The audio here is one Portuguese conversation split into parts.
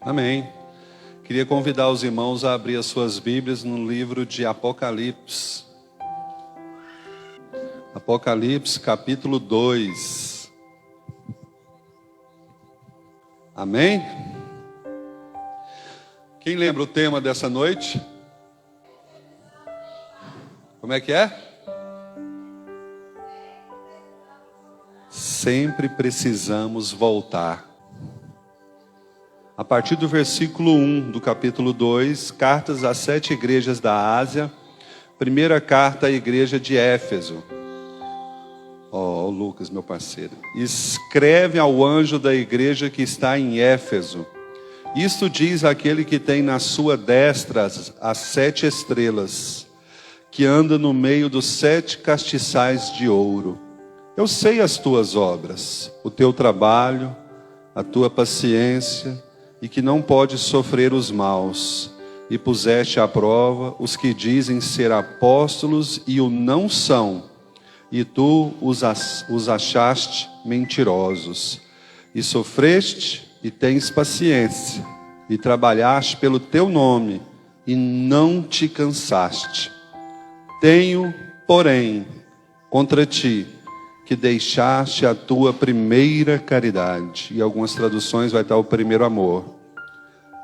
Amém. Queria convidar os irmãos a abrir as suas Bíblias no livro de Apocalipse. Apocalipse, capítulo 2. Amém? Quem lembra o tema dessa noite? Como é que é? Sempre precisamos voltar. A partir do versículo 1 do capítulo 2, cartas às 7 igrejas da Ásia, primeira carta à igreja de Éfeso. Lucas, meu parceiro. Escreve ao anjo da igreja que está em Éfeso. Isto diz aquele que tem na sua destra as 7 estrelas, que anda no meio dos 7 castiçais de ouro. Eu sei as tuas obras, o teu trabalho, a tua paciência, e que não podes sofrer os maus, e puseste à prova os que dizem ser apóstolos e o não são, e tu os achaste mentirosos, e sofreste e tens paciência, e trabalhaste pelo teu nome, e não te cansaste. Tenho, porém, contra ti, que deixaste a tua primeira caridade. E algumas traduções vai estar o primeiro amor.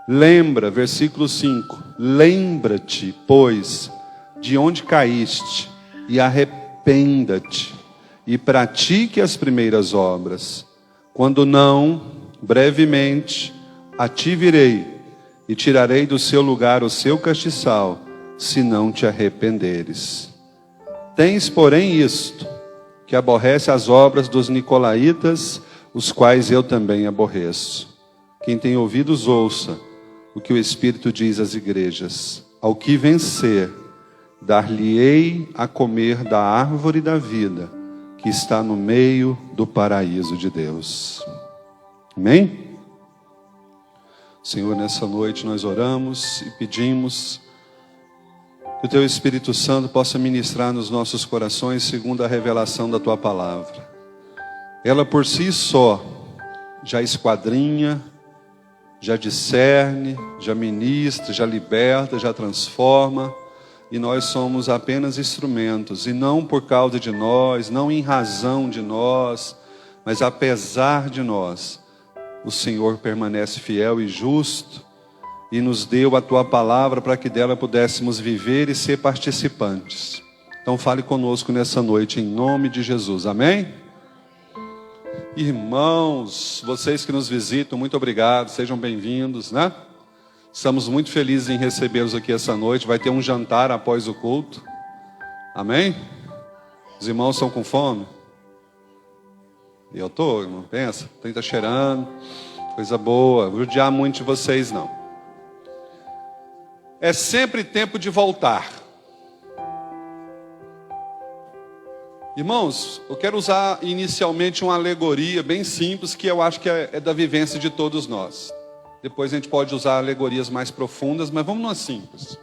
Lembra, versículo 5. Lembra-te, pois, de onde caíste, e arrependa-te, e pratique as primeiras obras. Quando não, brevemente, a ti virei, e tirarei do seu lugar o seu castiçal, se não te arrependeres. Tens, porém, isto, que aborrece as obras dos nicolaítas, os quais eu também aborreço. Quem tem ouvidos, ouça o que o Espírito diz às igrejas. Ao que vencer, dar-lhe-ei a comer da árvore da vida, que está no meio do paraíso de Deus. Amém? Senhor, nessa noite nós oramos e pedimos que o Teu Espírito Santo possa ministrar nos nossos corações segundo a revelação da Tua palavra. Ela por si só já esquadrinha, já discerne, já ministra, já liberta, já transforma, e nós somos apenas instrumentos, e não por causa de nós, não em razão de nós, mas apesar de nós, o Senhor permanece fiel e justo, e nos deu a Tua palavra para que dela pudéssemos viver e ser participantes. Então fale conosco nessa noite, em nome de Jesus, amém? Irmãos, vocês que nos visitam, muito obrigado, sejam bem-vindos, né? Estamos muito felizes em recebê-los aqui essa noite, vai ter um jantar após o culto, amém? Os irmãos estão com fome? Eu estou, irmão, pensa, tem que estar cheirando, coisa boa, vou judiar muito de vocês não. É sempre tempo de voltar. Irmãos, eu quero usar inicialmente uma alegoria bem simples, que eu acho que é da vivência de todos nós. Depois a gente pode usar alegorias mais profundas, mas vamos numa simples.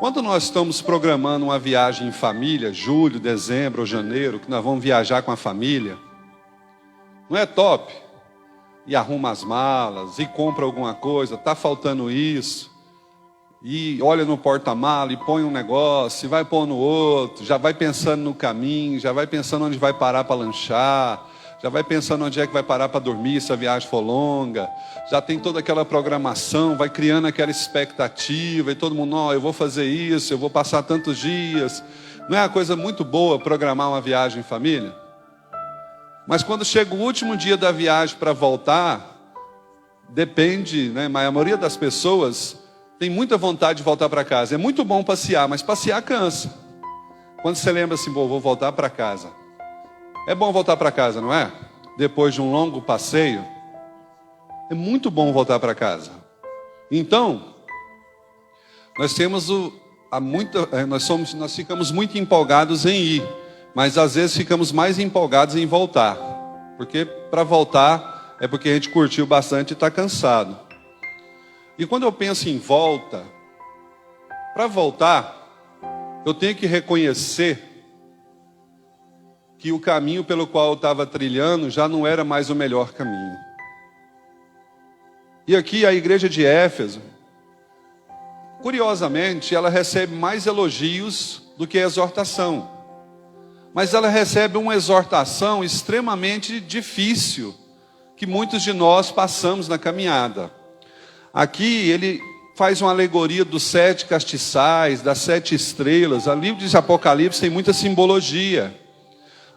Quando nós estamos programando uma viagem em família, julho, dezembro ou janeiro, que nós vamos viajar com a família, não é top? E arruma as malas, e compra alguma coisa, está faltando isso, e olha no porta-mala e põe um negócio, e vai pôr no outro, já vai pensando no caminho, já vai pensando onde vai parar para lanchar, já vai pensando onde é que vai parar para dormir se a viagem for longa, já tem toda aquela programação, vai criando aquela expectativa, e todo mundo, eu vou fazer isso, eu vou passar tantos dias. Não é uma coisa muito boa programar uma viagem em família? Mas quando chega o último dia da viagem para voltar, depende, né? Mas a maioria das pessoas tem muita vontade de voltar para casa. É muito bom passear, mas passear cansa. Quando você lembra assim, vou voltar para casa. É bom voltar para casa, não é? Depois de um longo passeio, é muito bom voltar para casa. Então, nós nós ficamos muito empolgados em ir, mas às vezes ficamos mais empolgados em voltar. Porque para voltar é porque a gente curtiu bastante e está cansado. E quando eu penso em volta, para voltar, eu tenho que reconhecer que o caminho pelo qual eu estava trilhando já não era mais o melhor caminho. E aqui a igreja de Éfeso, curiosamente, ela recebe mais elogios do que exortação. Mas ela recebe uma exortação extremamente difícil, que muitos de nós passamos na caminhada. Aqui ele faz uma alegoria dos 7 castiçais, das 7 estrelas. O livro de Apocalipse tem muita simbologia.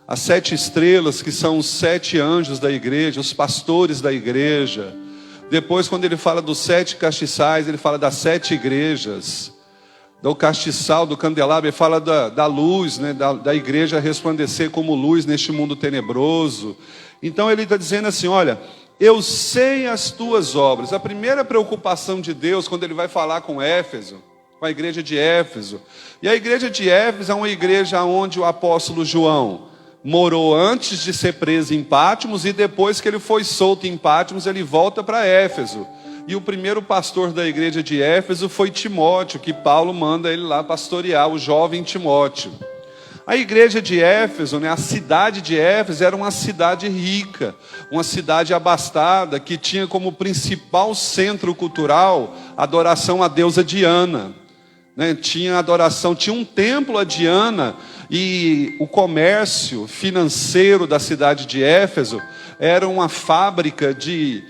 As 7 estrelas, que são os 7 anjos da igreja, os pastores da igreja. Depois, quando ele fala dos 7 castiçais, ele fala das 7 igrejas. Do castiçal, do candelabro, ele fala da luz, né? da igreja resplandecer como luz neste mundo tenebroso. Então ele está dizendo assim, olha, eu sei as tuas obras. A primeira preocupação de Deus, quando ele vai falar com Éfeso, com a igreja de Éfeso. E a igreja de Éfeso é uma igreja onde o apóstolo João morou antes de ser preso em Patmos, e depois que ele foi solto em Patmos, ele volta para Éfeso. E o primeiro pastor da igreja de Éfeso foi Timóteo, que Paulo manda ele lá pastorear, o jovem Timóteo. A igreja de Éfeso, né, a cidade de Éfeso, era uma cidade rica, uma cidade abastada, que tinha como principal centro cultural a adoração à deusa Diana. Né? Tinha um templo a Diana, e o comércio financeiro da cidade de Éfeso era uma fábrica de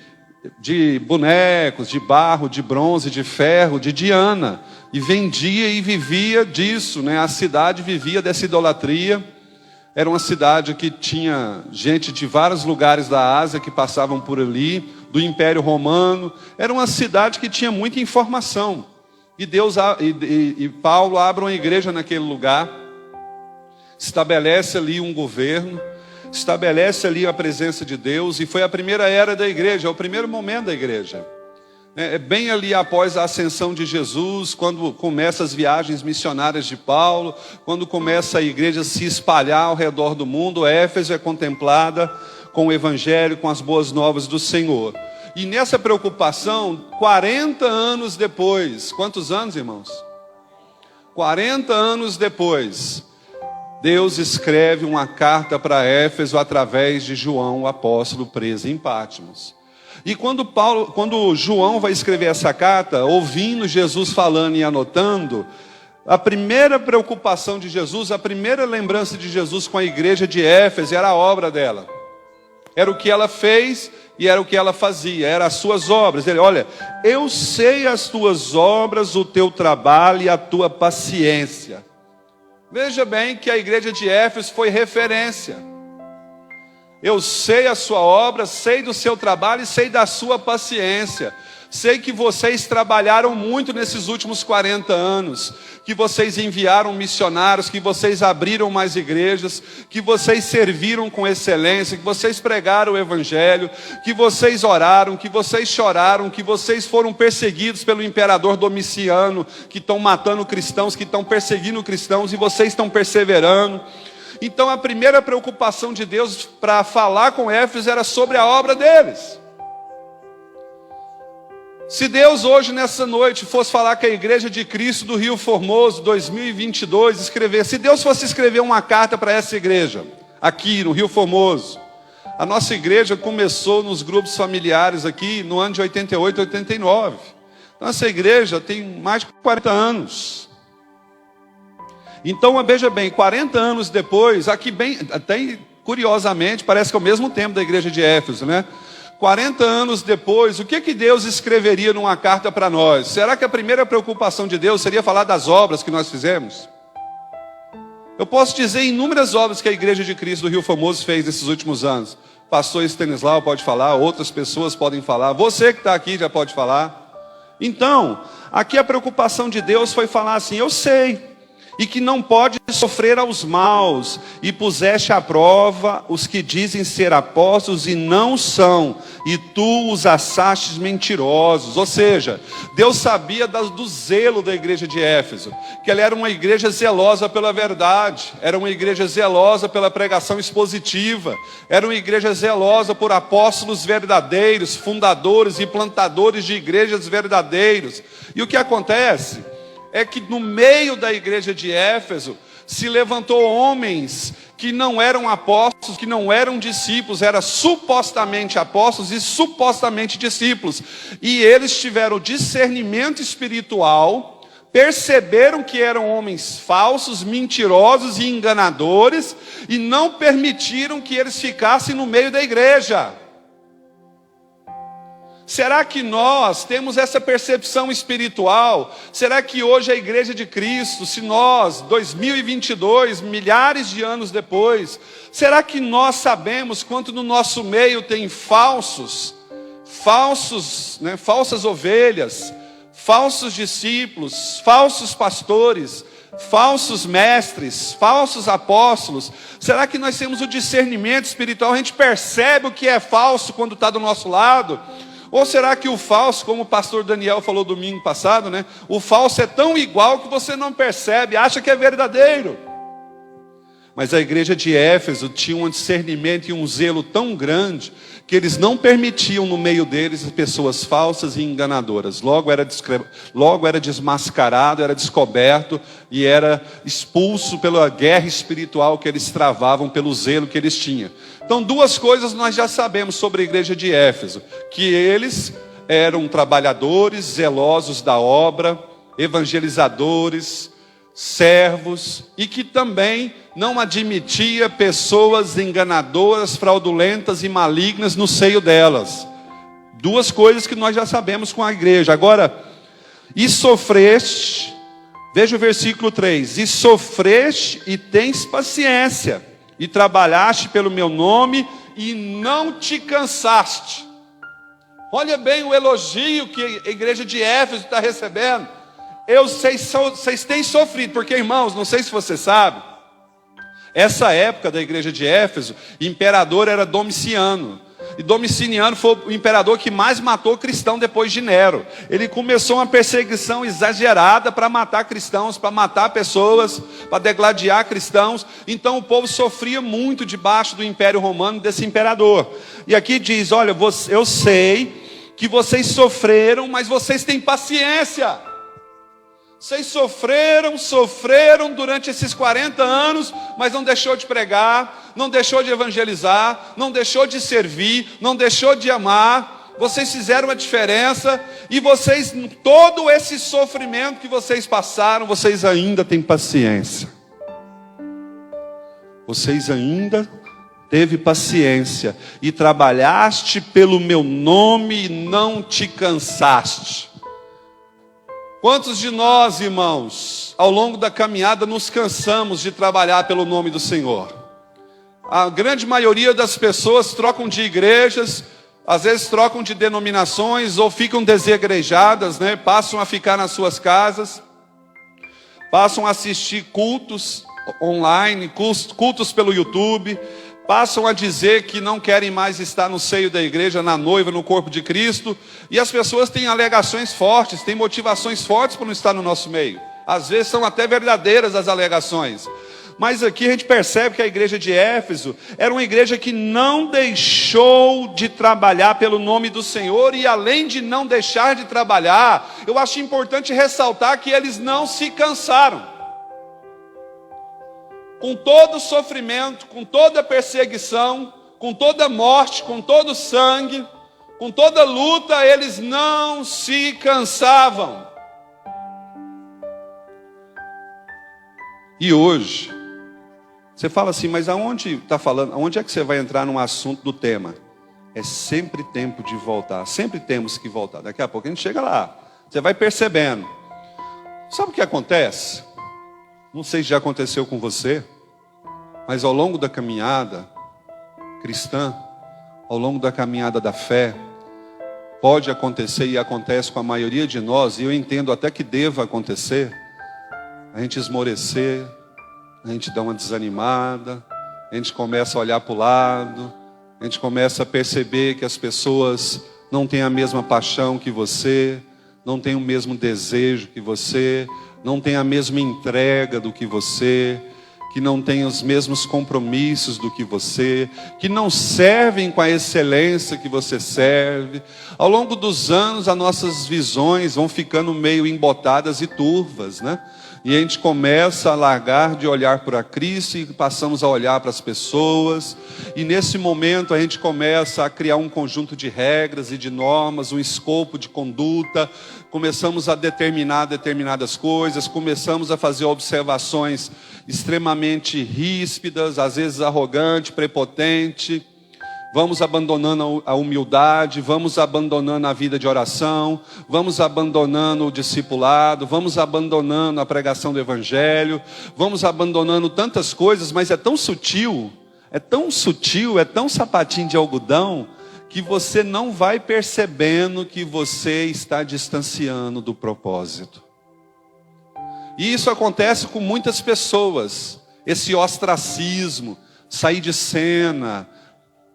bonecos, de barro, de bronze, de ferro, de Diana, e vendia e vivia disso, né? A cidade vivia dessa idolatria. Era uma cidade que tinha gente de vários lugares da Ásia que passavam por ali, do Império Romano. Era uma cidade que tinha muita informação, e Paulo abre uma igreja naquele lugar, estabelece ali um governo, estabelece ali a presença de Deus, e foi a primeira era da igreja, é o primeiro momento da igreja. É bem ali após a ascensão de Jesus, quando começam as viagens missionárias de Paulo, quando começa a igreja a se espalhar ao redor do mundo. Éfeso é contemplada com o evangelho, com as boas novas do Senhor. E nessa preocupação, 40 anos depois, quantos anos, irmãos? 40 anos depois, Deus escreve uma carta para Éfeso através de João, o apóstolo preso em Patmos. E quando João vai escrever essa carta, ouvindo Jesus falando e anotando, a primeira preocupação de Jesus, a primeira lembrança de Jesus com a igreja de Éfeso era a obra dela. Era o que ela fez e era o que ela fazia, eram as suas obras. Ele, olha, eu sei as tuas obras, o teu trabalho e a tua paciência. Veja bem que a igreja de Éfeso foi referência. Eu sei a sua obra, sei do seu trabalho e sei da sua paciência. Sei que vocês trabalharam muito nesses últimos 40 anos, que vocês enviaram missionários, que vocês abriram mais igrejas, que vocês serviram com excelência, que vocês pregaram o evangelho, que vocês oraram, que vocês choraram, que vocês foram perseguidos pelo imperador Domiciano, que estão matando cristãos, que estão perseguindo cristãos, e vocês estão perseverando. Então a primeira preocupação de Deus para falar com Éfeso era sobre a obra deles. Se Deus hoje nessa noite fosse falar com a igreja de Cristo do Rio Formoso 2022, se Deus fosse escrever uma carta para essa igreja, aqui no Rio Formoso, a nossa igreja começou nos grupos familiares aqui no ano de 88, 89. Então essa igreja tem mais de 40 anos. Então veja bem, 40 anos depois, aqui bem, até curiosamente, parece que é o mesmo tempo da igreja de Éfeso, né? 40 anos depois, o que Deus escreveria numa carta para nós? Será que a primeira preocupação de Deus seria falar das obras que nós fizemos? Eu posso dizer inúmeras obras que a igreja de Cristo do Rio Formoso fez nesses últimos anos. Pastor Estanislau pode falar, outras pessoas podem falar, você que está aqui já pode falar. Então, aqui a preocupação de Deus foi falar assim, eu sei, e que não pode sofrer aos maus, e puseste à prova os que dizem ser apóstolos e não são, e tu os assastes mentirosos. Ou seja, Deus sabia do zelo da igreja de Éfeso, que ela era uma igreja zelosa pela verdade, era uma igreja zelosa pela pregação expositiva, era uma igreja zelosa por apóstolos verdadeiros, fundadores e plantadores de igrejas verdadeiros. E o que acontece é que no meio da igreja de Éfeso se levantou homens que não eram apóstolos, que não eram discípulos, eram supostamente apóstolos e supostamente discípulos. E eles tiveram discernimento espiritual, perceberam que eram homens falsos, mentirosos e enganadores, e não permitiram que eles ficassem no meio da igreja. Será que nós temos essa percepção espiritual? Será que hoje a igreja de Cristo, se nós, 2022, milhares de anos depois, será que nós sabemos quanto no nosso meio tem falsas ovelhas, falsos discípulos, falsos pastores, falsos mestres, falsos apóstolos? Será que nós temos o discernimento espiritual? A gente percebe o que é falso quando está do nosso lado? Ou será que o falso, como o pastor Daniel falou domingo passado, né? O falso é tão igual que você não percebe, acha que é verdadeiro. Mas a igreja de Éfeso tinha um discernimento e um zelo tão grande que eles não permitiam no meio deles pessoas falsas e enganadoras. Logo era desmascarado, era descoberto e era expulso pela guerra espiritual que eles travavam, pelo zelo que eles tinham. Então, duas coisas nós já sabemos sobre a igreja de Éfeso: que eles eram trabalhadores, zelosos da obra, evangelizadores, servos, e que também não admitia pessoas enganadoras, fraudulentas e malignas no seio delas. Duas coisas que nós já sabemos com a igreja. Agora, e sofreste, veja o versículo 3: e sofreste e tens paciência, e trabalhaste pelo meu nome e não te cansaste. Olha bem o elogio que a igreja de Éfeso está recebendo. Vocês têm sofrido, porque, irmãos, não sei se você sabe, essa época da igreja de Éfeso, o imperador era Domiciano. E Domiciano foi o imperador que mais matou cristão depois de Nero. Ele começou uma perseguição exagerada para matar cristãos, para matar pessoas, para degladiar cristãos. Então o povo sofria muito debaixo do império romano desse imperador. E aqui diz: olha, eu sei que vocês sofreram, mas vocês têm paciência. Vocês sofreram durante esses 40 anos, mas não deixou de pregar, não deixou de evangelizar, não deixou de servir, não deixou de amar. Vocês fizeram a diferença, e vocês, todo esse sofrimento que vocês passaram, vocês ainda têm paciência. Vocês ainda teve paciência, e trabalhaste pelo meu nome e não te cansaste. Quantos de nós, irmãos, ao longo da caminhada nos cansamos de trabalhar pelo nome do Senhor? A grande maioria das pessoas trocam de igrejas, às vezes trocam de denominações ou ficam desigrejadas, né? Passam a ficar nas suas casas, passam a assistir cultos online, cultos pelo YouTube, passam a dizer que não querem mais estar no seio da igreja, na noiva, no corpo de Cristo. E as pessoas têm alegações fortes, têm motivações fortes para não estar no nosso meio. Às vezes são até verdadeiras as alegações. Mas aqui a gente percebe que a igreja de Éfeso era uma igreja que não deixou de trabalhar pelo nome do Senhor. E além de não deixar de trabalhar, eu acho importante ressaltar que eles não se cansaram. Com todo o sofrimento, com toda a perseguição, com toda a morte, com todo o sangue, com toda a luta, eles não se cansavam. E hoje, você fala assim, mas aonde está falando? Aonde é que você vai entrar num assunto do tema? É sempre tempo de voltar, sempre temos que voltar. Daqui a pouco a gente chega lá, você vai percebendo. Sabe o que acontece? Não sei se já aconteceu com você, mas ao longo da caminhada cristã, ao longo da caminhada da fé, pode acontecer e acontece com a maioria de nós, e eu entendo até que deva acontecer, a gente esmorecer, a gente dá uma desanimada, a gente começa a olhar para o lado, a gente começa a perceber que as pessoas não têm a mesma paixão que você, não têm o mesmo desejo que você, não têm a mesma entrega do que você, que não têm os mesmos compromissos do que você, que não servem com a excelência que você serve. Ao longo dos anos, as nossas visões vão ficando meio embotadas e turvas, né? E a gente começa a largar de olhar para Cristo e passamos a olhar para as pessoas. E nesse momento a gente começa a criar um conjunto de regras e de normas, um escopo de conduta. Começamos a determinar determinadas coisas, começamos a fazer observações extremamente ríspidas, às vezes arrogante, prepotente. Vamos abandonando a humildade, vamos abandonando a vida de oração, vamos abandonando o discipulado, vamos abandonando a pregação do Evangelho, vamos abandonando tantas coisas, mas é tão sutil, é tão sapatinho de algodão, que você não vai percebendo que você está distanciando do propósito. E isso acontece com muitas pessoas, esse ostracismo, sair de cena,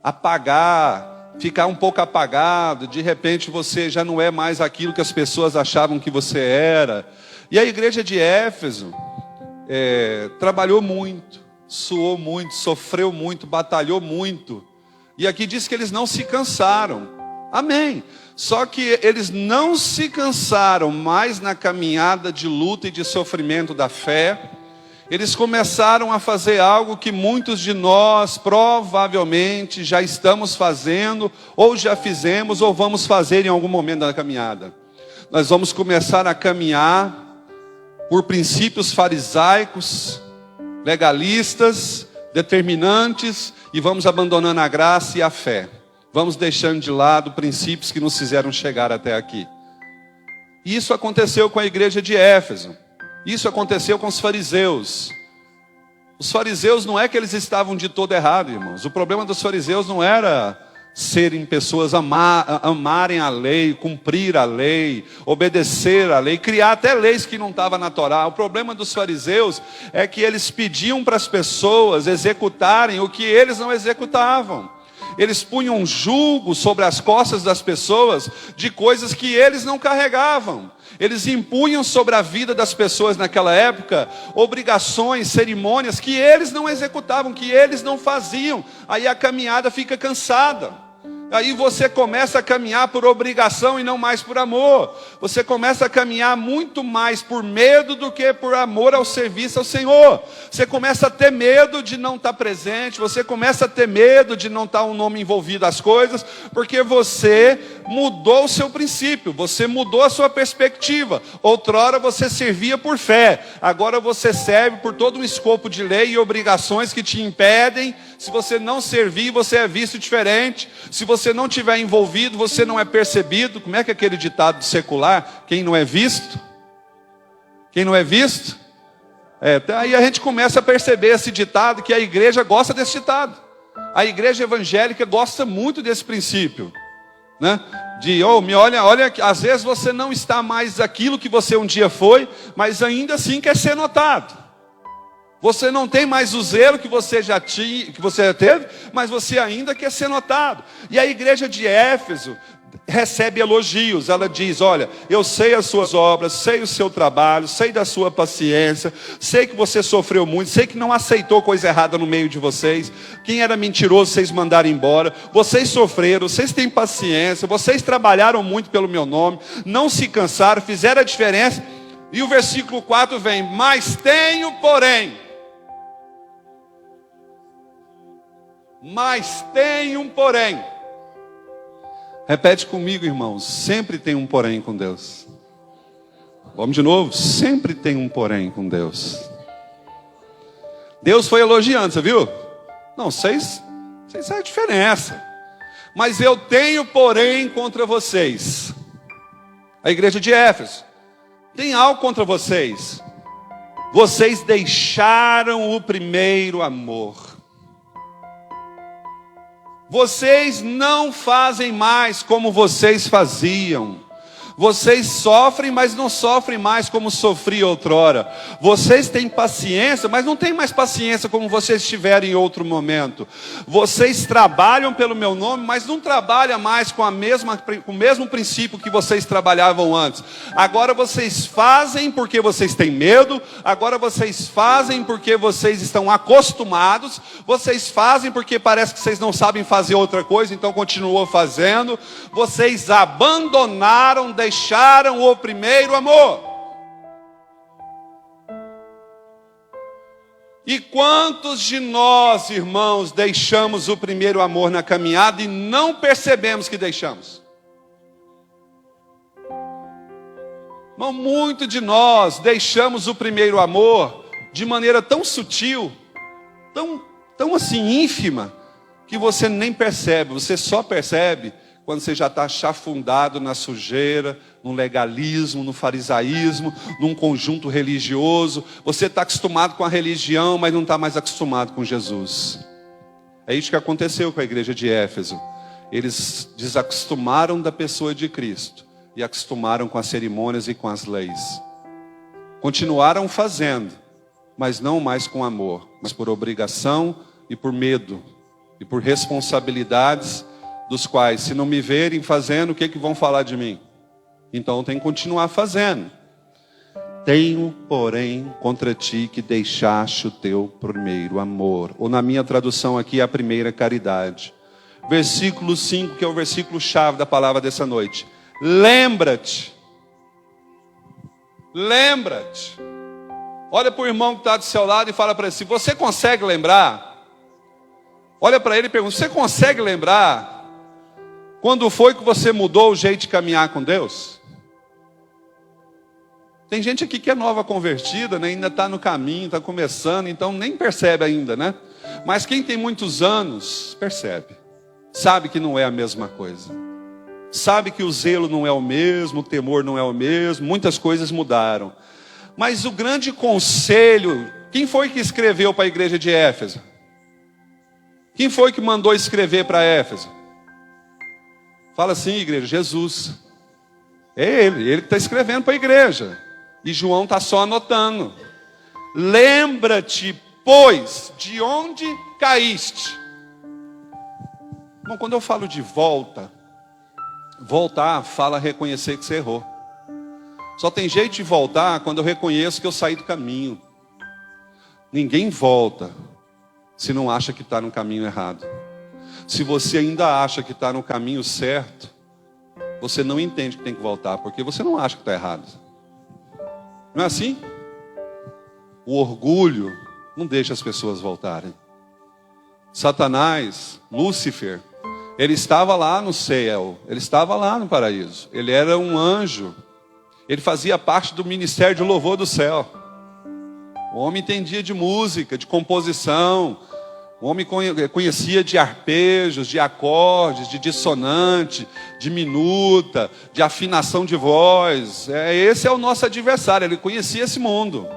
apagar, ficar um pouco apagado, de repente você já não é mais aquilo que as pessoas achavam que você era. E a igreja de Éfeso trabalhou muito, suou muito, sofreu muito, batalhou muito. E aqui diz que eles não se cansaram. Amém. Só que eles não se cansaram mais na caminhada de luta e de sofrimento da fé. Eles começaram a fazer algo que muitos de nós provavelmente já estamos fazendo, ou já fizemos, ou vamos fazer em algum momento da caminhada. Nós vamos começar a caminhar por princípios farisaicos, legalistas, determinantes, e vamos abandonando a graça e a fé. Vamos deixando de lado princípios que nos fizeram chegar até aqui. Isso aconteceu com a igreja de Éfeso. Isso aconteceu com os fariseus. Os fariseus não é que eles estavam de todo errado, irmãos. O problema dos fariseus não era serem pessoas, amarem a lei, cumprir a lei, obedecer a lei, criar até leis que não estavam na Torá. O problema dos fariseus é que eles pediam para as pessoas executarem o que eles não executavam. Eles punham um jugo sobre as costas das pessoas de coisas que eles não carregavam. Eles impunham sobre a vida das pessoas naquela época obrigações, cerimônias que eles não executavam, que eles não faziam. Aí a caminhada fica cansada. Aí você começa a caminhar por obrigação e não mais por amor. Você começa a caminhar muito mais por medo do que por amor ao serviço ao Senhor. Você começa a ter medo de não estar presente. Você começa a ter medo de não estar um nome envolvido nas coisas. Porque você mudou o seu princípio. Você mudou a sua perspectiva. Outrora você servia por fé. Agora você serve por todo um escopo de lei e obrigações que te impedem. Se você não servir, você é visto diferente. Se você não estiver envolvido, você não é percebido. Como é que é aquele ditado secular? Quem não é visto? Quem não é visto? Aí a gente começa a perceber esse ditado, que a igreja gosta desse ditado. A igreja evangélica gosta muito desse princípio, né? Olha, às vezes você não está mais aquilo que você um dia foi, mas ainda assim quer ser notado. Você não tem mais o zelo que você já tinha, que você já teve, mas você ainda quer ser notado. E a igreja de Éfeso recebe elogios. Ela diz: olha, eu sei as suas obras, sei o seu trabalho, sei da sua paciência, sei que você sofreu muito, sei que não aceitou coisa errada no meio de vocês. Quem era mentiroso, vocês mandaram embora. Vocês sofreram, vocês têm paciência, vocês trabalharam muito pelo meu nome, não se cansaram, fizeram a diferença. E o versículo 4 vem: mas tenho, porém. Mas tem um porém. Repete comigo, irmãos. Sempre tem um porém com Deus. Vamos de novo. Sempre tem um porém com Deus. Deus foi elogiando, você viu? Não, vocês sabem a diferença. Mas eu tenho porém contra vocês. A igreja de Éfeso tem algo contra vocês. Vocês deixaram o primeiro amor. Vocês não fazem mais como vocês faziam. Vocês sofrem, mas não sofrem mais como sofria outrora. Vocês têm paciência, mas não têm mais paciência como vocês tiveram em outro momento. Vocês trabalham pelo meu nome, mas não trabalham mais com o mesmo princípio que vocês trabalhavam antes. Agora vocês fazem porque vocês têm medo. Agora vocês fazem porque vocês estão acostumados. Vocês fazem porque parece que vocês não sabem fazer outra coisa, então continuam fazendo. Vocês abandonaram, deixaram o primeiro amor. E quantos de nós, irmãos, deixamos o primeiro amor na caminhada e não percebemos que deixamos? Mas muito de nós deixamos o primeiro amor de maneira tão sutil, tão assim ínfima, que você nem percebe. Você só percebe quando você já está chafundado na sujeira, no legalismo, no farisaísmo, num conjunto religioso. Você está acostumado com a religião, mas não está mais acostumado com Jesus. É isso que aconteceu com a igreja de Éfeso. Eles desacostumaram da pessoa de Cristo e acostumaram com as cerimônias e com as leis. Continuaram fazendo, mas não mais com amor, mas por obrigação e por medo e por responsabilidades, dos quais, se não me verem fazendo, o que vão falar de mim? Então eu tenho que continuar fazendo. Tenho, porém, contra ti que deixaste o teu primeiro amor. Ou na minha tradução aqui, a primeira caridade. Versículo 5, que é o versículo chave da palavra dessa noite. Lembra-te. Lembra-te. Olha para o irmão que está do seu lado e fala para ele assim: você consegue lembrar? Olha para ele e pergunta: você consegue lembrar quando foi que você mudou o jeito de caminhar com Deus? Tem gente aqui que é nova convertida, né? Ainda está no caminho, está começando, então nem percebe ainda, né? Mas quem tem muitos anos, percebe. Sabe que não é a mesma coisa. Sabe que o zelo não é o mesmo, o temor não é o mesmo, muitas coisas mudaram. Mas o grande conselho, quem foi que escreveu para a igreja de Éfeso? Quem foi que mandou escrever para Éfeso? Fala assim, igreja: Jesus. É ele que está escrevendo para a igreja. E João está só anotando. Lembra-te, pois, de onde caíste. Bom, quando eu falo de voltar fala reconhecer que você errou. Só tem jeito de voltar quando eu reconheço que eu saí do caminho. Ninguém volta se não acha que está no caminho errado. Se você ainda acha que está no caminho certo, você não entende que tem que voltar, porque você não acha que está errado. Não é assim? O orgulho não deixa as pessoas voltarem. Satanás, Lúcifer, ele estava lá no céu, ele estava lá no paraíso. Ele era um anjo. Ele fazia parte do ministério de louvor do céu. O homem entendia de música, de composição. O homem conhecia de arpejos, de acordes, de dissonante, de minuta, de afinação de voz. Esse é o nosso adversário, ele conhecia esse mundo.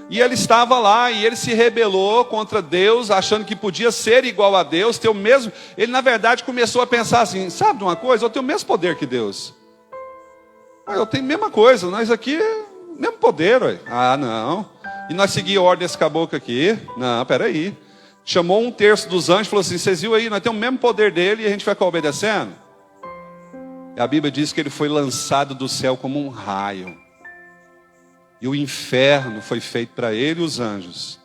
E ele estava lá e ele se rebelou contra Deus, achando que podia ser igual a Deus, ter o mesmo. Ele na verdade começou a pensar assim: sabe de uma coisa? Eu tenho o mesmo poder que Deus. Eu tenho a mesma coisa, nós aqui, mesmo poder. Ué. Ah, não. E nós seguimos a ordem desse caboclo aqui. Não, peraí. Chamou um terço dos anjos e falou assim: vocês viram aí, nós temos o mesmo poder dele e a gente vai ficar obedecendo? E a Bíblia diz que ele foi lançado do céu como um raio. E o inferno foi feito para ele e os anjos.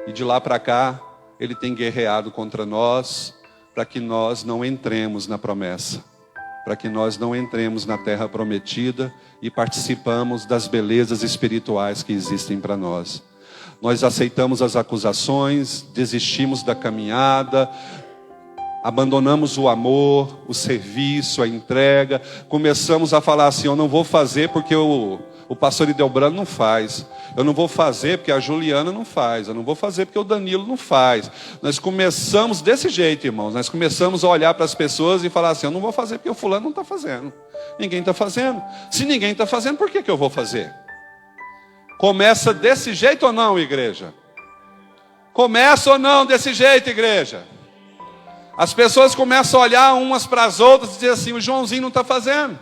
E de lá para cá, ele tem guerreado contra nós, para que nós não entremos na promessa. Para que nós não entremos na terra prometida e participamos das belezas espirituais que existem para nós. Nós aceitamos as acusações, desistimos da caminhada, abandonamos o amor, o serviço, a entrega. Começamos a falar assim: eu não vou fazer porque o pastor Idelbrando não faz. Eu não vou fazer porque a Juliana não faz. Eu não vou fazer porque o Danilo não faz. Nós começamos desse jeito, irmãos. Nós começamos a olhar para as pessoas e falar assim: eu não vou fazer porque o fulano não está fazendo. Ninguém está fazendo. Se ninguém está fazendo, por que eu vou fazer? Começa desse jeito ou não, igreja? Começa ou não desse jeito, igreja? As pessoas começam a olhar umas para as outras e dizer assim: o Joãozinho não está fazendo.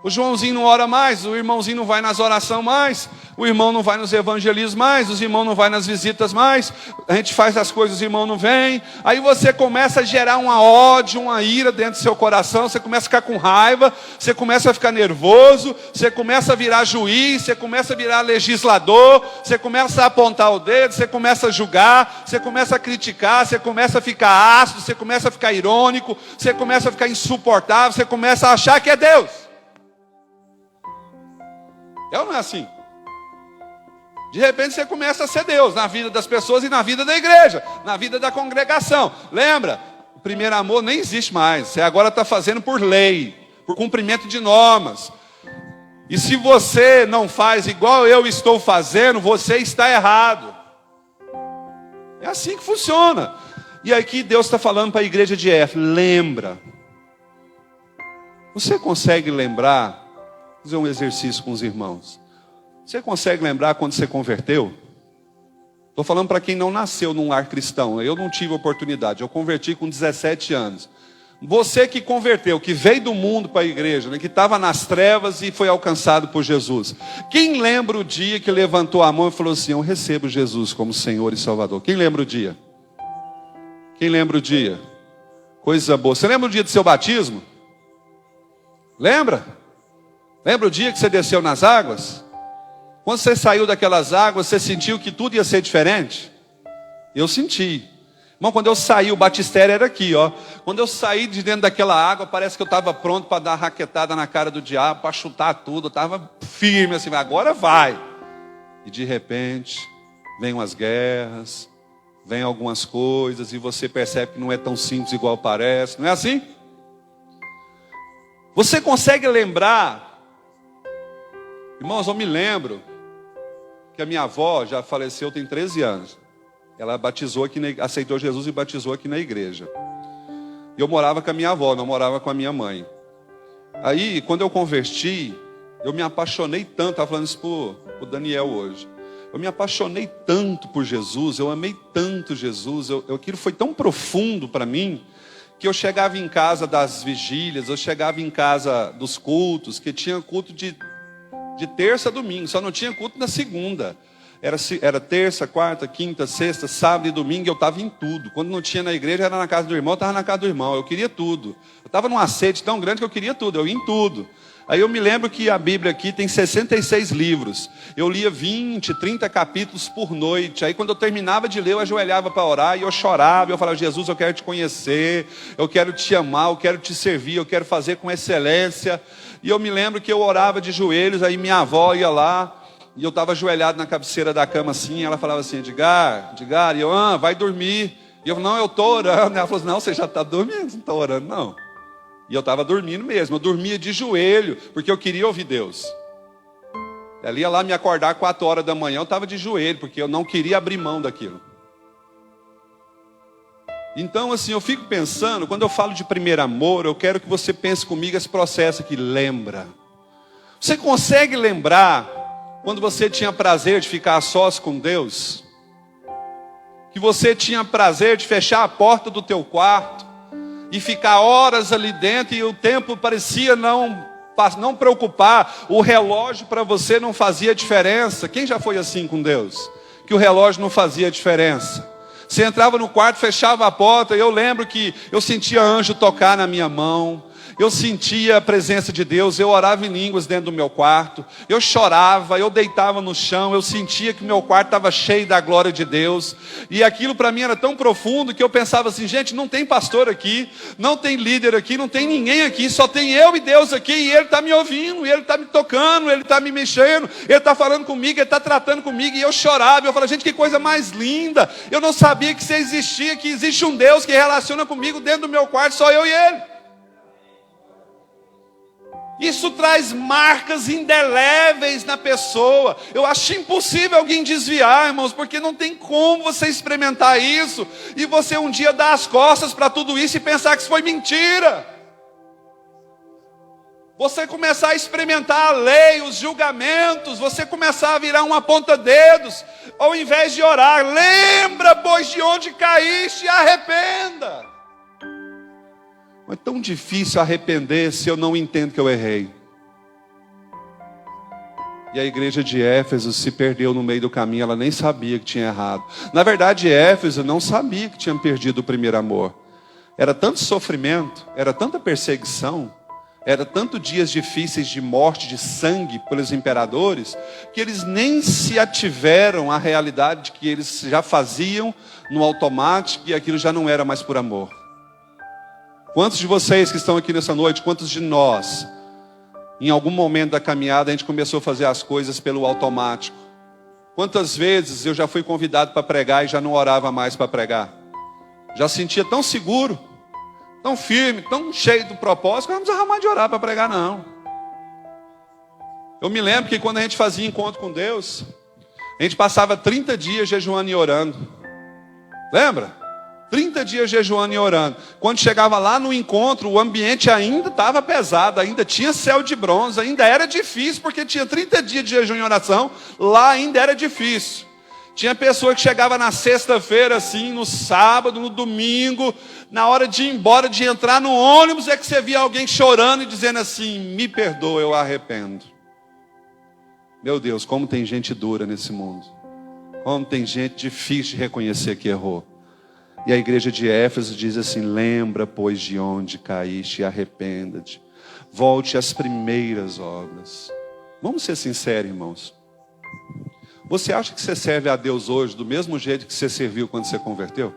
O Joãozinho não ora mais, o irmãozinho não vai nas orações mais, o irmão não vai nos evangelismos mais, os irmãos não vai nas visitas mais, a gente faz as coisas, os irmãos não vêm. Aí você começa a gerar uma ódio, uma ira dentro do seu coração, você começa a ficar com raiva, você começa a ficar nervoso, você começa a virar juiz, você começa a virar legislador, você começa a apontar o dedo, você começa a julgar, você começa a criticar, você começa a ficar ácido, você começa a ficar irônico, você começa a ficar insuportável, você começa a achar que é Deus. É ou não é assim? De repente você começa a ser Deus na vida das pessoas e na vida da igreja, na vida da congregação. Lembra? O primeiro amor nem existe mais. Você agora está fazendo por lei, por cumprimento de normas. E se você não faz igual eu estou fazendo, você está errado. É assim que funciona. E aqui Deus está falando para a igreja de Éfeso, lembra. Você consegue lembrar? Vou fazer um exercício com os irmãos. Você consegue lembrar quando você converteu? Estou falando para quem não nasceu num lar cristão. Eu não tive oportunidade. Eu converti com 17 anos. Você que converteu, que veio do mundo para a igreja, né, que estava nas trevas e foi alcançado por Jesus. Quem lembra o dia que levantou a mão e falou assim: eu recebo Jesus como Senhor e Salvador? Quem lembra o dia? Quem lembra o dia? Coisa boa. Você lembra o dia do seu batismo? Lembra? Lembra o dia que você desceu nas águas? Quando você saiu daquelas águas, você sentiu que tudo ia ser diferente? Eu senti. Irmão, quando eu saí, o batistério era aqui, ó. Quando eu saí de dentro daquela água, parece que eu estava pronto para dar raquetada na cara do diabo, para chutar tudo. Eu estava firme assim, agora vai. E de repente, vem umas guerras, vem algumas coisas, e você percebe que não é tão simples igual parece. Não é assim? Você consegue lembrar? Irmãos, eu me lembro que a minha avó já faleceu tem 13 anos. Ela batizou aqui, aceitou Jesus e batizou aqui na igreja. E eu morava com a minha avó, não morava com a minha mãe. Aí, quando eu converti, eu me apaixonei tanto, estava falando isso para o Daniel hoje. Eu me apaixonei tanto por Jesus, eu amei tanto Jesus, aquilo foi tão profundo para mim, que eu chegava em casa das vigílias, eu chegava em casa dos cultos, que tinha culto de terça a domingo, só não tinha culto na segunda. Era terça, quarta, quinta, sexta, sábado e domingo, eu estava em tudo. Quando não tinha na igreja, era na casa do irmão, eu estava na casa do irmão. Eu queria tudo. Eu estava numa sede tão grande que eu queria tudo, eu ia em tudo. Aí eu me lembro que a Bíblia aqui tem 66 livros. Eu lia 20, 30 capítulos por noite. Aí quando eu terminava de ler, eu ajoelhava para orar e eu chorava. Eu falava: Jesus, eu quero te conhecer, eu quero te amar, eu quero te servir, eu quero fazer com excelência. E eu me lembro que eu orava de joelhos, aí minha avó ia lá, e eu estava ajoelhado na cabeceira da cama assim, e ela falava assim: Edgar, e eu: vai dormir. E eu: não, eu estou orando. Ela falou assim: não, você já está dormindo, você não está orando não. E eu estava dormindo mesmo, eu dormia de joelho, porque eu queria ouvir Deus. Ela ia lá me acordar 4 horas da manhã, eu estava de joelho, porque eu não queria abrir mão daquilo. Então assim, eu fico pensando, quando eu falo de primeiro amor, eu quero que você pense comigo esse processo aqui, lembra. Você consegue lembrar quando você tinha prazer de ficar a sós com Deus? Que você tinha prazer de fechar a porta do teu quarto e ficar horas ali dentro e o tempo parecia não preocupar, o relógio para você não fazia diferença. Quem já foi assim com Deus? Que o relógio não fazia diferença. Você entrava no quarto, fechava a porta, e eu lembro que eu sentia anjo tocar na minha mão, eu sentia a presença de Deus, eu orava em línguas dentro do meu quarto, eu chorava, eu deitava no chão, eu sentia que meu quarto estava cheio da glória de Deus, e aquilo para mim era tão profundo que eu pensava assim: gente, não tem pastor aqui, não tem líder aqui, não tem ninguém aqui, só tem eu e Deus aqui, e Ele está me ouvindo, e Ele está me tocando, Ele está me mexendo, Ele está falando comigo, Ele está tratando comigo, e eu chorava, eu falava: gente, que coisa mais linda, eu não sabia que você existia, que existe um Deus que relaciona comigo dentro do meu quarto, só eu e Ele. Isso traz marcas indeléveis na pessoa. Eu acho impossível alguém desviar, irmãos, porque não tem como você experimentar isso e você um dia dar as costas para tudo isso e pensar que isso foi mentira. Você começar a experimentar a lei, os julgamentos, você começar a virar um aponta-dedos, ao invés de orar: lembra, pois, de onde caíste, e arrependa. É tão difícil arrepender se eu não entendo que eu errei. E a igreja de Éfeso se perdeu no meio do caminho, ela nem sabia que tinha errado. Na verdade, Éfeso não sabia que tinha perdido o primeiro amor. Era tanto sofrimento, era tanta perseguição, era tanto dias difíceis de morte, de sangue pelos imperadores, que eles nem se ativeram à realidade de que eles já faziam no automático e aquilo já não era mais por amor. Quantos de vocês que estão aqui nessa noite, quantos de nós, em algum momento da caminhada, a gente começou a fazer as coisas pelo automático? Quantas vezes eu já fui convidado para pregar e já não orava mais para pregar? Já sentia tão seguro, tão firme, tão cheio do propósito, que não precisava mais de orar para pregar, não. Eu me lembro que quando a gente fazia encontro com Deus, a gente passava 30 dias jejuando e orando. Lembra? 30 dias jejuando e orando. Quando chegava lá no encontro, o ambiente ainda estava pesado, ainda tinha céu de bronze, ainda era difícil, porque tinha 30 dias de jejum e oração, lá ainda era difícil. Tinha pessoa que chegava na sexta-feira, assim, no sábado, no domingo, na hora de ir embora, de entrar no ônibus, é que você via alguém chorando e dizendo assim: me perdoa, eu arrependo. Meu Deus, como tem gente dura nesse mundo. Como tem gente difícil de reconhecer que errou. E a igreja de Éfeso diz assim: lembra, pois, de onde caíste e arrependa-te. Volte às primeiras obras. Vamos ser sinceros, irmãos. Você acha que você serve a Deus hoje do mesmo jeito que você serviu quando você converteu?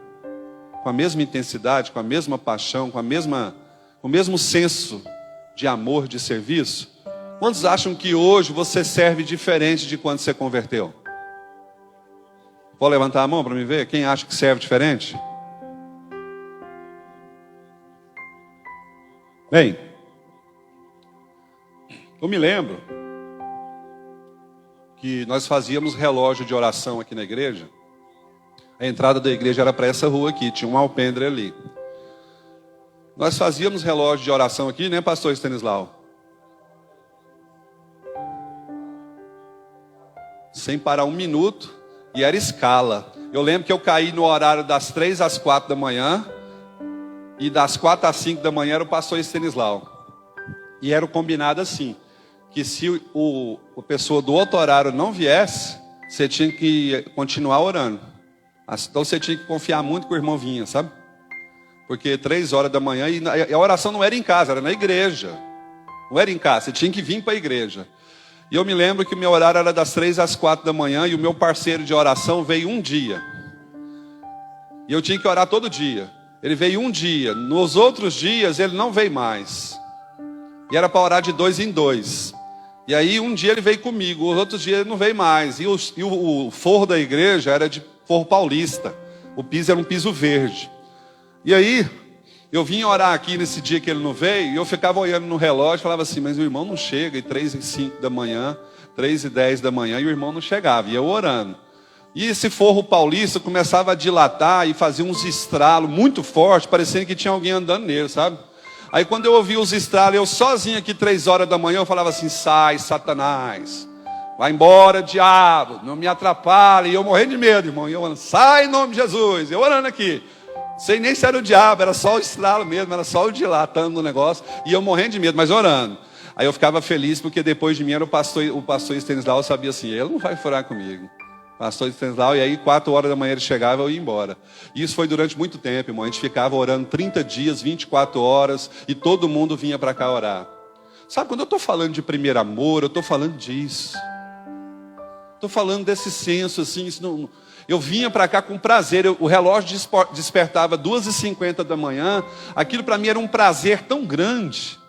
Com a mesma intensidade, com a mesma paixão, com o mesmo senso de amor, de serviço? Quantos acham que hoje você serve diferente de quando você converteu? Pode levantar a mão para me ver? Quem acha que serve diferente? Bem, eu me lembro que nós fazíamos relógio de oração aqui na igreja. A entrada da igreja era para essa rua aqui, tinha um alpendre ali. Nós fazíamos relógio de oração aqui, né, pastor Estanislau? Sem parar um minuto, e era escala. Eu lembro que eu caí no horário das 3 às 4 da manhã, e das 4 às 5 da manhã era o pastor Estanislau. E era o combinado assim, que se a pessoa do outro horário não viesse, você tinha que continuar orando. Então você tinha que confiar muito que o irmão vinha, sabe? Porque 3 horas da manhã, e a oração não era em casa, era na igreja. Não era em casa, você tinha que vir para a igreja. E eu me lembro que o meu horário era das 3 às 4 da manhã, e o meu parceiro de oração veio um dia. E eu tinha que orar todo dia. Ele veio um dia, nos outros dias ele não veio mais. E era para orar de 2 em 2. E aí um dia ele veio comigo, os outros dias ele não veio mais. E o forro da igreja era de forro paulista. O piso era um piso verde. E aí eu vim orar aqui nesse dia que ele não veio, e eu ficava olhando no relógio e falava assim: mas o irmão não chega. E 3 e 5 da manhã, 3 e 10 da manhã, e o irmão não chegava. E eu orando. E esse forro paulista começava a dilatar e fazia uns estralos muito fortes, parecendo que tinha alguém andando nele, sabe? Aí quando eu ouvi os estralos, eu sozinho aqui 3 horas da manhã, eu falava assim: sai, Satanás, vai embora, diabo, não me atrapalhe. E eu morrendo de medo, irmão, e eu orando: sai em nome de Jesus. Eu orando aqui, sei nem se era o diabo, era só o estralo mesmo, era só o dilatando o negócio, e eu morrendo de medo, mas orando. Aí eu ficava feliz, porque depois de mim era o pastor Estanislau, sabia assim: ele não vai furar comigo. Pastor Estanislau, e aí 4 horas da manhã ele chegava, eu ia embora. E isso foi durante muito tempo, irmão. A gente ficava orando 30 dias, 24 horas, e todo mundo vinha para cá orar. Sabe, quando eu estou falando de primeiro amor, eu estou falando disso. Estou falando desse senso, assim, isso não... Eu vinha para cá com prazer, o relógio despertava 2h50 da manhã, aquilo para mim era um prazer tão grande.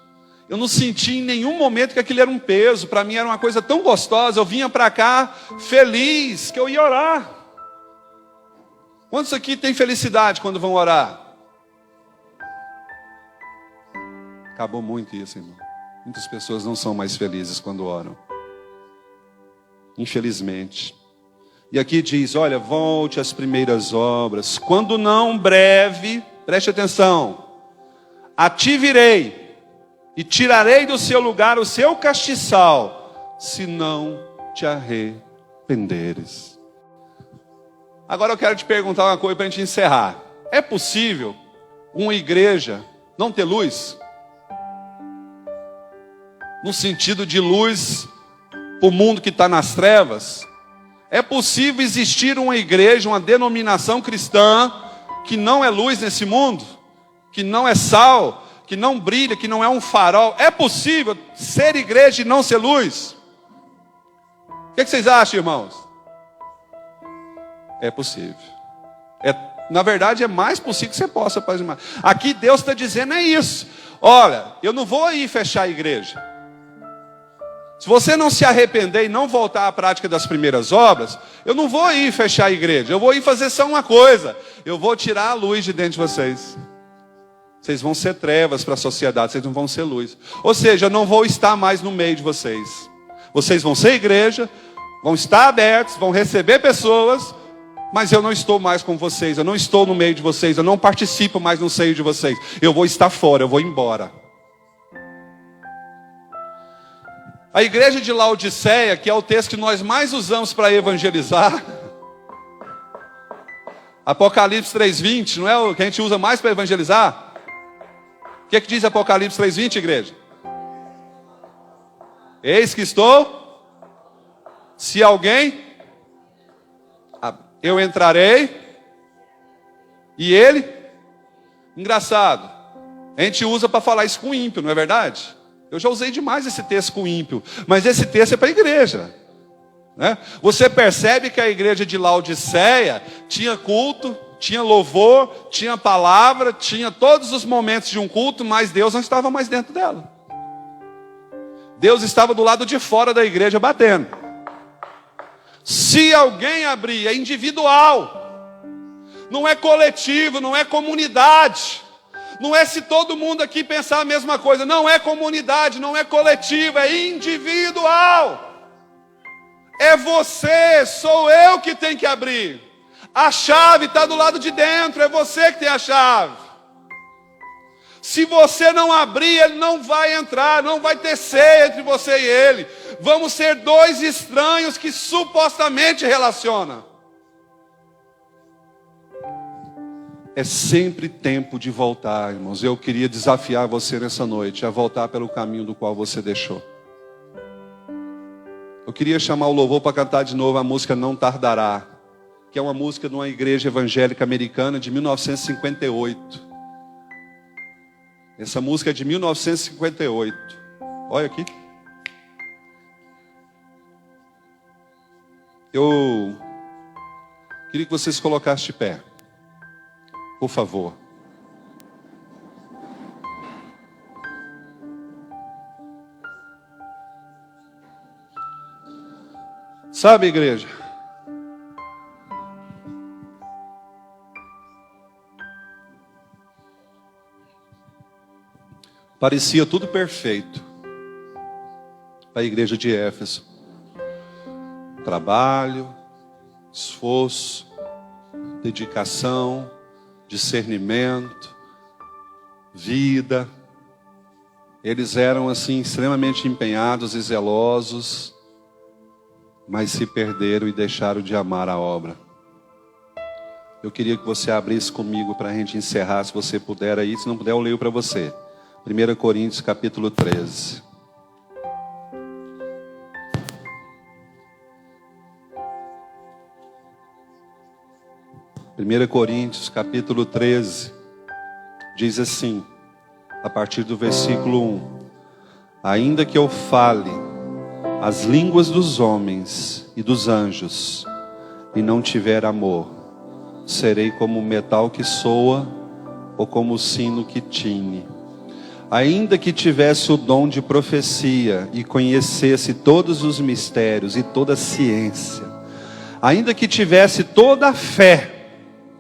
Eu não senti em nenhum momento que aquilo era um peso, para mim era uma coisa tão gostosa. Eu vinha para cá feliz, que eu ia orar. Quantos aqui tem felicidade quando vão orar? Acabou muito isso, irmão. Muitas pessoas não são mais felizes quando oram, infelizmente. E aqui diz: olha, volte às primeiras obras, quando não breve, preste atenção, a ti virei, e tirarei do seu lugar o seu castiçal, se não te arrependeres. Agora eu quero te perguntar uma coisa para a gente encerrar. É possível uma igreja não ter luz? No sentido de luz para o mundo que está nas trevas? É possível existir uma igreja, uma denominação cristã, que não é luz nesse mundo? Que não é sal, que não brilha, que não é um farol? É possível ser igreja e não ser luz? O que vocês acham, irmãos? É possível. Na verdade, é mais possível que você possa fazer mais. Aqui Deus está dizendo é isso. Olha, eu não vou aí fechar a igreja. Se você não se arrepender e não voltar à prática das primeiras obras, eu não vou aí fechar a igreja. Eu vou ir fazer só uma coisa. Eu vou tirar a luz de dentro de vocês. Vocês vão ser trevas para a sociedade, vocês não vão ser luz. Ou seja, eu não vou estar mais no meio de vocês. Vocês vão ser igreja, vão estar abertos, vão receber pessoas, mas eu não estou mais com vocês, eu não estou no meio de vocês, eu não participo mais no seio de vocês. Eu vou estar fora, eu vou embora. A igreja de Laodiceia, que é o texto que nós mais usamos para evangelizar, Apocalipse 3:20, não é o que a gente usa mais para evangelizar? O que diz Apocalipse 3:20, igreja? Eis que estou, se alguém, eu entrarei, e ele, engraçado, a gente usa para falar isso com ímpio, não é verdade? Eu já usei demais esse texto com ímpio, mas esse texto é para a igreja, né? Você percebe que a igreja de Laodiceia tinha culto, tinha louvor, tinha palavra, tinha todos os momentos de um culto, mas Deus não estava mais dentro dela. Deus estava do lado de fora da igreja batendo. Se alguém abrir, é individual, não é coletivo, não é comunidade. Não é se todo mundo aqui pensar a mesma coisa. Não é comunidade, não é coletivo, é individual. É você, sou eu que tenho que abrir. A chave está do lado de dentro, é você que tem a chave. Se você não abrir, ele não vai entrar, não vai ter ceia entre você e ele. Vamos ser dois estranhos que supostamente relacionam. É sempre tempo de voltar, irmãos. Eu queria desafiar você nessa noite a voltar pelo caminho do qual você deixou. Eu queria chamar o louvor para cantar de novo a música Não Tardará, que é uma música de uma igreja evangélica americana de 1958. Essa música é de 1958. Olha aqui. Eu queria que vocês colocassem de pé. Por favor. Sabe, igreja? Parecia tudo perfeito para a igreja de Éfeso. Trabalho, esforço, dedicação, discernimento, vida. Eles eram assim extremamente empenhados e zelosos, mas se perderam e deixaram de amar a obra. Eu queria que você abrisse comigo para a gente encerrar, se você puder aí. Se não puder, eu leio para você. 1 Coríntios capítulo 13. Primeira Coríntios capítulo 13 diz assim, a partir do versículo 1: ainda que eu fale as línguas dos homens e dos anjos e não tiver amor, serei como o metal que soa ou como o sino que tine. Ainda que tivesse o dom de profecia e conhecesse todos os mistérios e toda a ciência, ainda que tivesse toda a fé,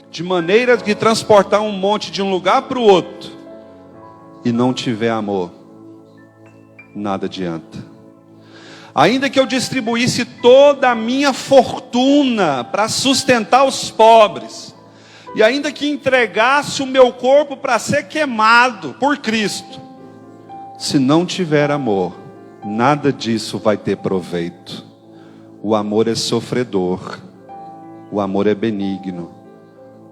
de maneira de transportar um monte de um lugar para o outro, e não tiver amor, nada adianta. Ainda que eu distribuísse toda a minha fortuna para sustentar os pobres, e ainda que entregasse o meu corpo para ser queimado por Cristo, se não tiver amor, nada disso vai ter proveito. O amor é sofredor, o amor é benigno,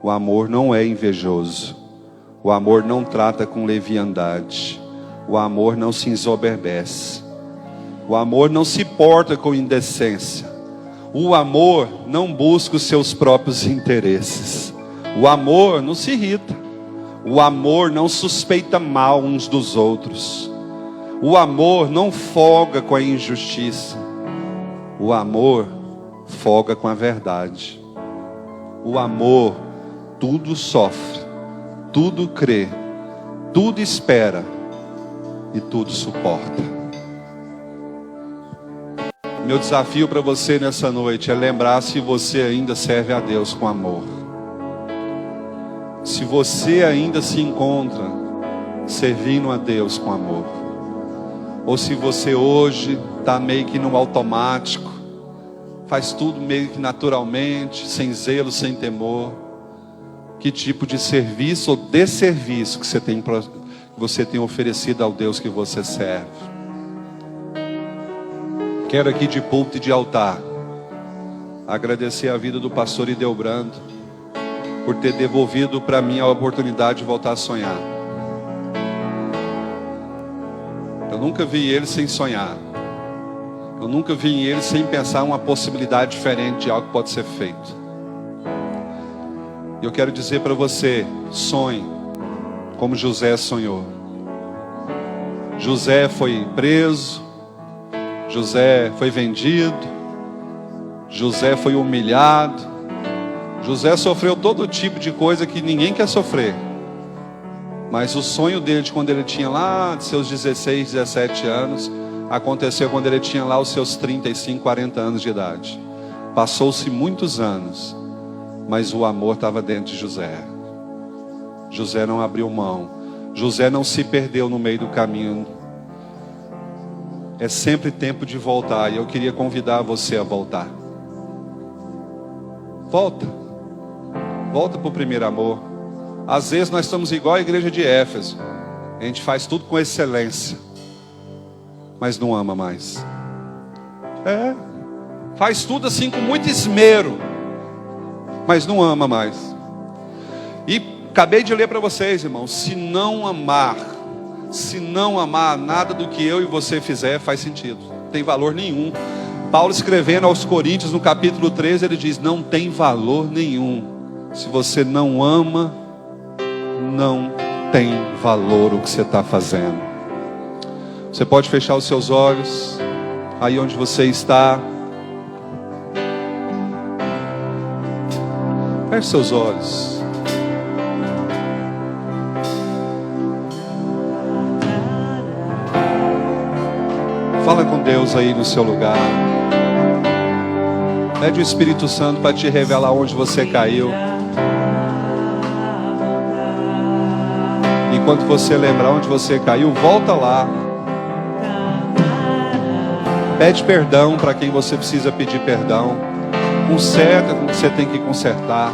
o amor não é invejoso, o amor não trata com leviandade, o amor não se ensoberbece, O amor não se porta com indecência. O amor não busca os seus próprios interesses. O amor não se irrita. O amor não suspeita mal uns dos outros. O amor não folga com a injustiça. O amor folga com a verdade. O amor tudo sofre, tudo crê, tudo espera e tudo suporta. Meu desafio para você nessa noite é lembrar se você ainda serve a Deus com amor. Se você ainda se encontra servindo a Deus com amor. Ou se você hoje está meio que no automático, faz tudo meio que naturalmente, sem zelo, sem temor. Que tipo de serviço ou desserviço que você tem oferecido ao Deus que você serve? Quero aqui de púlpito e de altar agradecer a vida do pastor Ideobrando por ter devolvido para mim a oportunidade de voltar a sonhar. Eu nunca vi ele sem sonhar. Eu nunca vi ele sem pensar uma possibilidade diferente de algo que pode ser feito. E eu quero dizer para você, sonhe como José sonhou. José foi preso, José foi vendido, José foi humilhado, José sofreu todo tipo de coisa que ninguém quer sofrer. Mas o sonho dele de quando ele tinha lá de seus 16, 17 anos, aconteceu quando ele tinha lá os seus 35, 40 anos de idade. Passou-se muitos anos, mas o amor estava dentro de José. José não abriu mão. José não se perdeu no meio do caminho. É sempre tempo de voltar. E eu queria convidar você a voltar. Volta. Volta para o primeiro amor. Às vezes nós estamos igual a igreja de Éfeso. A gente faz tudo com excelência, mas não ama mais. Faz tudo assim com muito esmero, mas não ama mais. E acabei de ler para vocês, irmãos, se não amar, nada do que eu e você fizer faz sentido, não tem valor nenhum. Paulo escrevendo aos Coríntios no capítulo 13, ele diz, não tem valor nenhum. Se você não ama, não tem valor o que você está fazendo. Você pode fechar os seus olhos, aí onde você está. Feche seus olhos. Fala com Deus aí no seu lugar. Pede o Espírito Santo para te revelar onde você caiu. Enquanto você lembrar onde você caiu, volta lá. Pede perdão para quem você precisa pedir perdão. Conserta com o que você tem que consertar.